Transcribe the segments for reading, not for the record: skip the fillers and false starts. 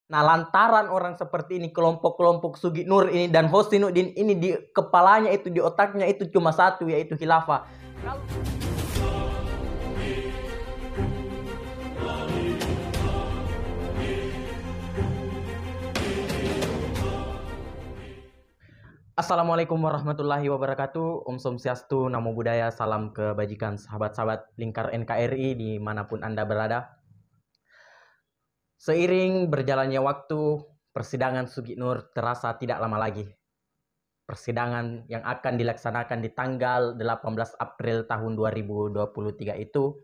Nah, lantaran orang seperti ini, kelompok-kelompok Sugi Nur ini dan Husainuddin ini di kepalanya itu, di otaknya itu cuma satu, yaitu khilafah. Assalamualaikum warahmatullahi wabarakatuh. Om Swastiastu, Namo Buddhaya, salam kebajikan sahabat-sahabat lingkar NKRI dimanapun Anda berada. Seiring berjalannya waktu, persidangan Sugi Nur terasa tidak lama lagi. Persidangan yang akan dilaksanakan di tanggal 18 April tahun 2023 itu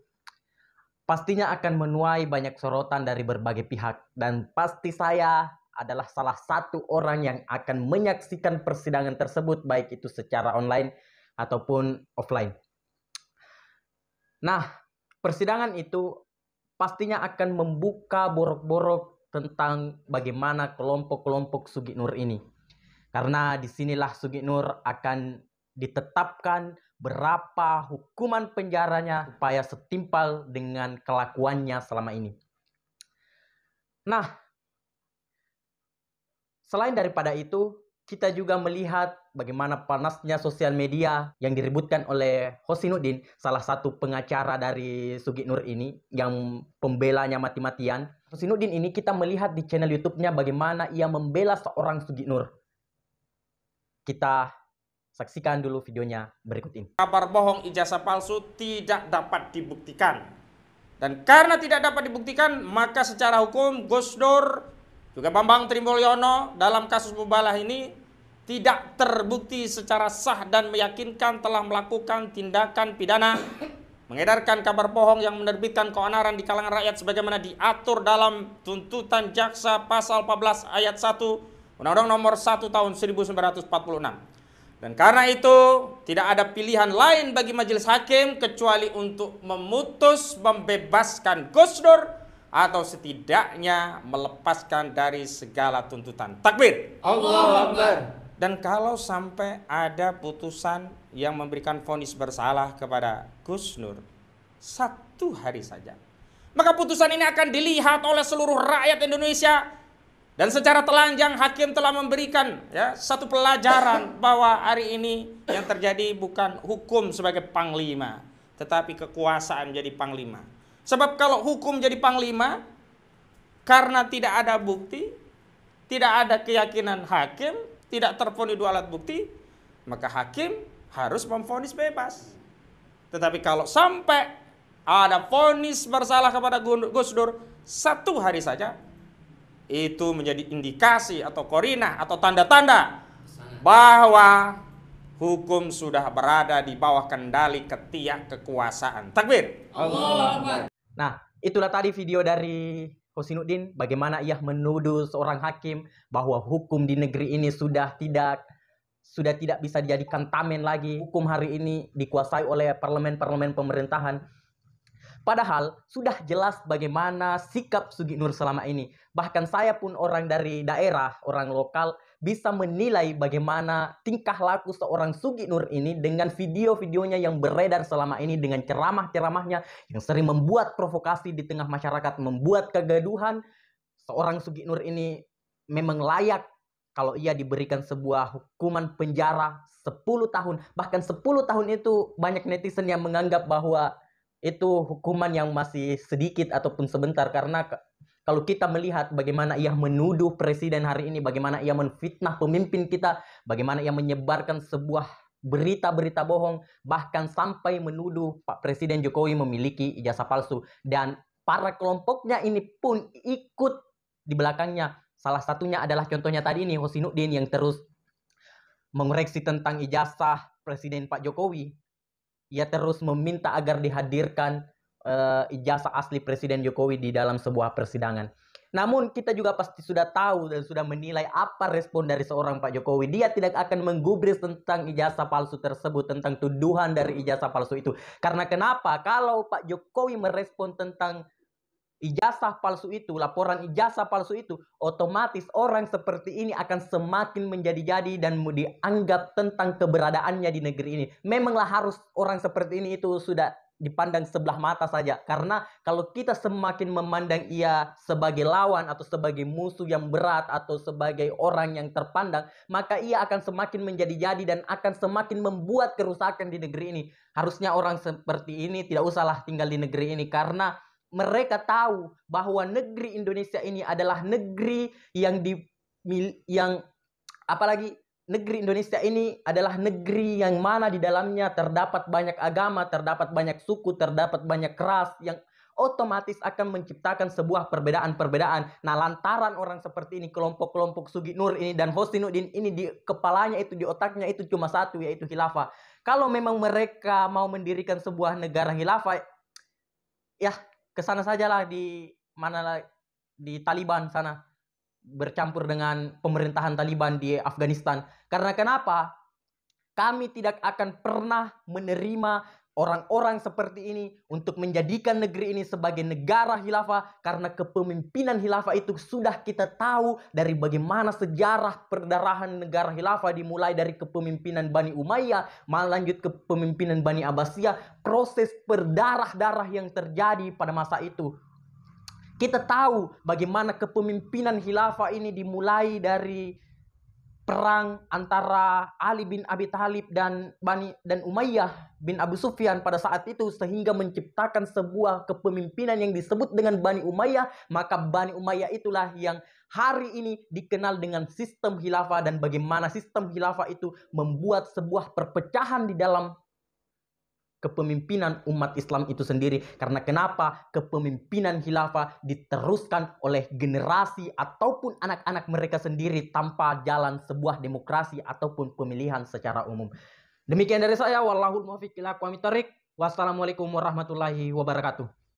pastinya akan menuai banyak sorotan dari berbagai pihak. Dan pasti saya adalah salah satu orang yang akan menyaksikan persidangan tersebut, baik itu secara online ataupun offline. Nah, persidangan itu pastinya akan membuka borok-borok tentang bagaimana kelompok-kelompok Sugi Nur ini. Karena disinilah Sugi Nur akan ditetapkan berapa hukuman penjaranya supaya setimpal dengan kelakuannya selama ini. Nah, selain daripada itu, kita juga melihat bagaimana panasnya sosial media yang diributkan oleh Husainuddin, salah satu pengacara dari Sugi Nur ini, yang pembelanya mati-matian. Husainuddin ini kita melihat di channel YouTube-nya bagaimana ia membela seorang Sugi Nur. Kita saksikan dulu videonya berikut ini. Kabar bohong ijazah palsu tidak dapat dibuktikan. Dan karena tidak dapat dibuktikan, maka secara hukum Gus Dur juga Bambang Trimulyono dalam kasus Mubalah ini tidak terbukti secara sah dan meyakinkan telah melakukan tindakan pidana mengedarkan kabar bohong yang menerbitkan keonaran di kalangan rakyat sebagaimana diatur dalam tuntutan jaksa pasal 14 ayat 1 Undang-Undang Nomor 1 Tahun 1946. Dan karena itu tidak ada pilihan lain bagi majelis hakim kecuali untuk memutus membebaskan Gus Dur atau setidaknya melepaskan dari segala tuntutan. Takbir. Allahu Akbar. Dan kalau sampai ada putusan yang memberikan vonis bersalah kepada Gus Nur 1 hari saja, maka putusan ini akan dilihat oleh seluruh rakyat Indonesia. Dan secara telanjang hakim telah memberikan satu pelajaran bahwa hari ini yang terjadi bukan hukum sebagai panglima, tetapi kekuasaan menjadi panglima. Sebab kalau hukum jadi panglima, karena tidak ada bukti, tidak ada keyakinan hakim, tidak terpenuhi 2 alat bukti, maka hakim harus memvonis bebas. Tetapi kalau sampai ada vonis bersalah kepada Gus Dur 1 hari saja, itu menjadi indikasi atau korinah atau tanda-tanda bahwa hukum sudah berada di bawah kendali ketiak kekuasaan. Takbir. Allahu Akbar. Nah, itulah tadi video dari Husainuddin, bagaimana ia menuduh seorang hakim bahwa hukum di negeri ini sudah tidak bisa dijadikan tameng lagi. Hukum hari ini dikuasai oleh parlemen-parlemen pemerintahan. Padahal sudah jelas bagaimana sikap Sugi Nur selama ini. Bahkan saya pun orang dari daerah, orang lokal, bisa menilai bagaimana tingkah laku seorang Sugi Nur ini dengan video-videonya yang beredar selama ini, dengan ceramah-ceramahnya yang sering membuat provokasi di tengah masyarakat, membuat kegaduhan. Seorang Sugi Nur ini memang layak kalau ia diberikan sebuah hukuman penjara 10 tahun. Bahkan 10 tahun itu banyak netizen yang menganggap bahwa itu hukuman yang masih sedikit ataupun sebentar. Karena kalau kita melihat bagaimana ia menuduh presiden hari ini, bagaimana ia menfitnah pemimpin kita, bagaimana ia menyebarkan sebuah berita-berita bohong, bahkan sampai menuduh Pak Presiden Jokowi memiliki ijazah palsu. Dan para kelompoknya ini pun ikut di belakangnya. Salah satunya adalah contohnya tadi ini, Husainuddin yang terus mengoreksi tentang ijazah Presiden Pak Jokowi. Ia terus meminta agar dihadirkan ijazah asli Presiden Jokowi di dalam sebuah persidangan. Namun kita juga pasti sudah tahu dan sudah menilai apa respon dari seorang Pak Jokowi. Dia tidak akan menggubris tentang ijazah palsu tersebut, tentang tuduhan dari ijazah palsu itu. Karena kenapa? Kalau Pak Jokowi merespon tentang ijazah palsu itu, laporan ijazah palsu itu, otomatis orang seperti ini akan semakin menjadi-jadi dan dianggap tentang keberadaannya di negeri ini. Memanglah harus orang seperti ini itu sudah dipandang sebelah mata saja. Karena kalau kita semakin memandang ia sebagai lawan atau sebagai musuh yang berat atau sebagai orang yang terpandang, maka ia akan semakin menjadi-jadi dan akan semakin membuat kerusakan di negeri ini. Harusnya orang seperti ini tidak usahlah tinggal di negeri ini, karena mereka tahu bahwa negeri Indonesia ini adalah negeri apalagi negeri Indonesia ini adalah negeri yang mana di dalamnya terdapat banyak agama, terdapat banyak suku, terdapat banyak ras yang otomatis akan menciptakan sebuah perbedaan-perbedaan. Nah, lantaran orang seperti ini, kelompok-kelompok Sugi Nur ini dan Husainuddin ini di kepalanya itu, di otaknya itu cuma satu, yaitu khilafah. Kalau memang mereka mau mendirikan sebuah negara khilafah, ya kesana sajalah, di mana, di Taliban sana, bercampur dengan pemerintahan Taliban di Afghanistan. Karena kenapa? Kami tidak akan pernah menerima orang-orang seperti ini untuk menjadikan negeri ini sebagai negara khilafah, karena kepemimpinan khilafah itu sudah kita tahu dari bagaimana sejarah perdarahan negara khilafah, dimulai dari kepemimpinan Bani Umayyah, lanjut ke kepemimpinan Bani Abbasiyah, proses berdarah-darah yang terjadi pada masa itu. Kita tahu bagaimana kepemimpinan khilafah ini dimulai dari perang antara Ali bin Abi Thalib dan Umayyah bin Abu Sufyan pada saat itu, sehingga menciptakan sebuah kepemimpinan yang disebut dengan Bani Umayyah. Maka Bani Umayyah itulah yang hari ini dikenal dengan sistem khilafah, dan bagaimana sistem khilafah itu membuat sebuah perpecahan di dalam kepemimpinan umat Islam itu sendiri. Karena kenapa? Kepemimpinan khilafah diteruskan oleh generasi ataupun anak-anak mereka sendiri tanpa jalan sebuah demokrasi ataupun pemilihan secara umum. Demikian dari saya, wallahul muwaffiq ila aqwamit thoriq. Wassalamualaikum warahmatullahi wabarakatuh.